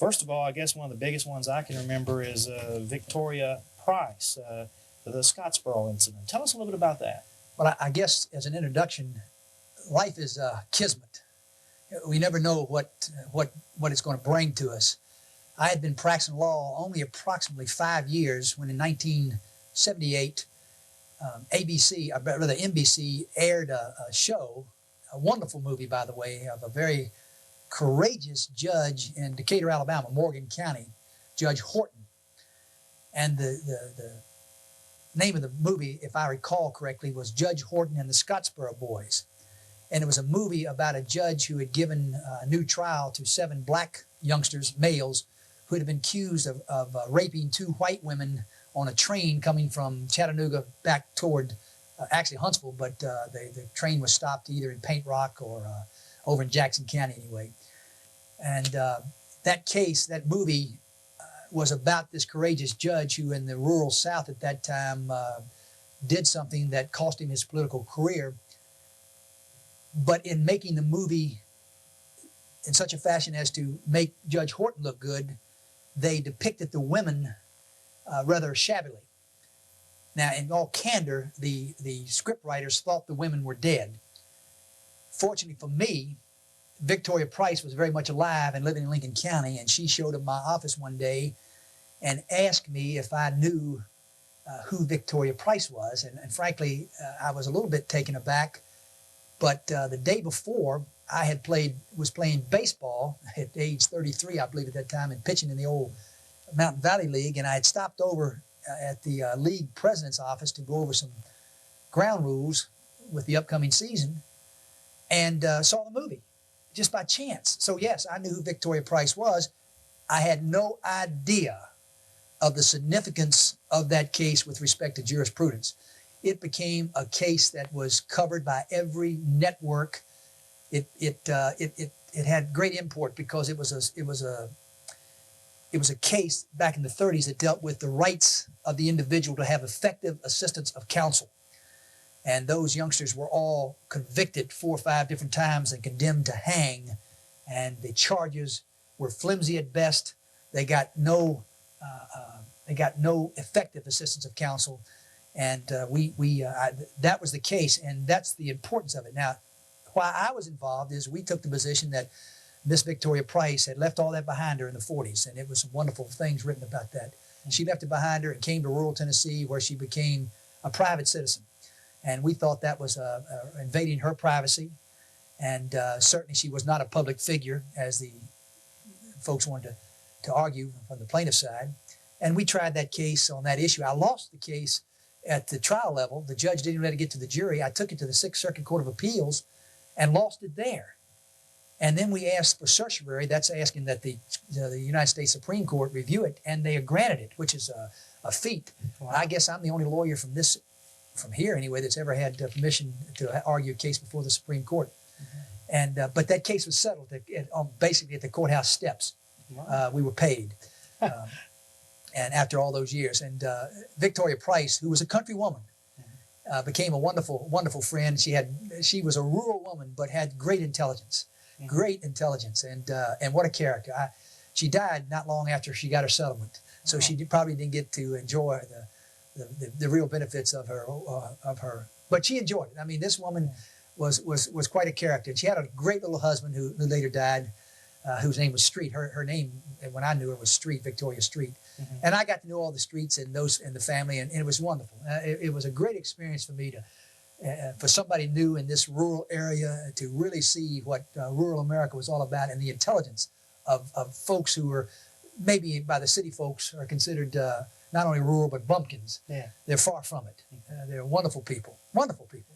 First of all, I guess one of the biggest ones I can remember is Victoria Price, the Scottsboro incident. Tell us a little bit about that. Well, I guess as an introduction, life is kismet. We never know what it's going to bring to us. I had been practicing law only approximately 5 years when in 1978, NBC aired a show, a wonderful movie, by the way, of a very courageous judge in Decatur, Alabama, Morgan County, Judge Horton. And the name of the movie, if I recall correctly, was Judge Horton and the Scottsboro Boys. And it was a movie about a judge who had given a new trial to 7 black youngsters, males, who had been accused of raping 2 white women on a train coming from Chattanooga back toward, actually Huntsville, but the train was stopped either in Paint Rock or over in Jackson County anyway. And that case, that movie, was about this courageous judge who in the rural South at that time did something that cost him his political career. But in making the movie in such a fashion as to make Judge Horton look good, they depicted the women rather shabbily. Now, in all candor, the script writers thought the women were dead. Fortunately for me, Victoria Price was very much alive and living in Lincoln County, and she showed up in my office one day and asked me if I knew who Victoria Price was. And frankly, I was a little bit taken aback. But the day before, I had was playing baseball at age 33, I believe at that time, and pitching in the old Mountain Valley League. And I had stopped over at the league president's office to go over some ground rules with the upcoming season, and saw the movie just by chance. So yes, I knew who Victoria Price was. I had no idea of the significance of that case with respect to jurisprudence. It became a case that was covered by every network. It had great import because it was a case back in the 30s that dealt with the rights of the individual to have effective assistance of counsel. And those youngsters were all convicted 4 or 5 different times and condemned to hang. And the charges were flimsy at best. They got no effective assistance of counsel. And that was the case, and that's the importance of it. Now, why I was involved is we took the position that Miss Victoria Price had left all that behind her in the 40s, and it was some wonderful things written about that. She left it behind her and came to rural Tennessee, where she became a private citizen. And we thought that was invading her privacy, and certainly she was not a public figure, as the folks wanted to argue from the plaintiff's side. And we tried that case on that issue. I lost the case at the trial level. The judge didn't let it get to the jury. I took it to the 6th Circuit Court of Appeals and lost it there. And then we asked for certiorari. That's asking that the United States Supreme Court review it, and they granted it, which is a feat. Wow. I guess I'm the only lawyer from here anyway, that's ever had permission to argue a case before the Supreme Court. Mm-hmm. And but that case was settled basically at the courthouse steps. Wow. We were paid. And after all those years, and Victoria Price, who was a country woman, became a wonderful, wonderful friend. She was a rural woman, but had great intelligence, and what a character. She died not long after she got her settlement, so she probably didn't get to enjoy the real benefits of her. But she enjoyed it. I mean, this woman was quite a character. And she had a great little husband who later died, whose name was Street. Her name, when I knew her, was Street, Victoria Street. Mm-hmm. And I got to know all the Streets and the family, and it was wonderful. It was a great experience for me for somebody new in this rural area to really see what rural America was all about, and the intelligence of folks who were maybe by the city folks are considered not only rural but bumpkins. Yeah. They're far from it. They're wonderful people. Wonderful people.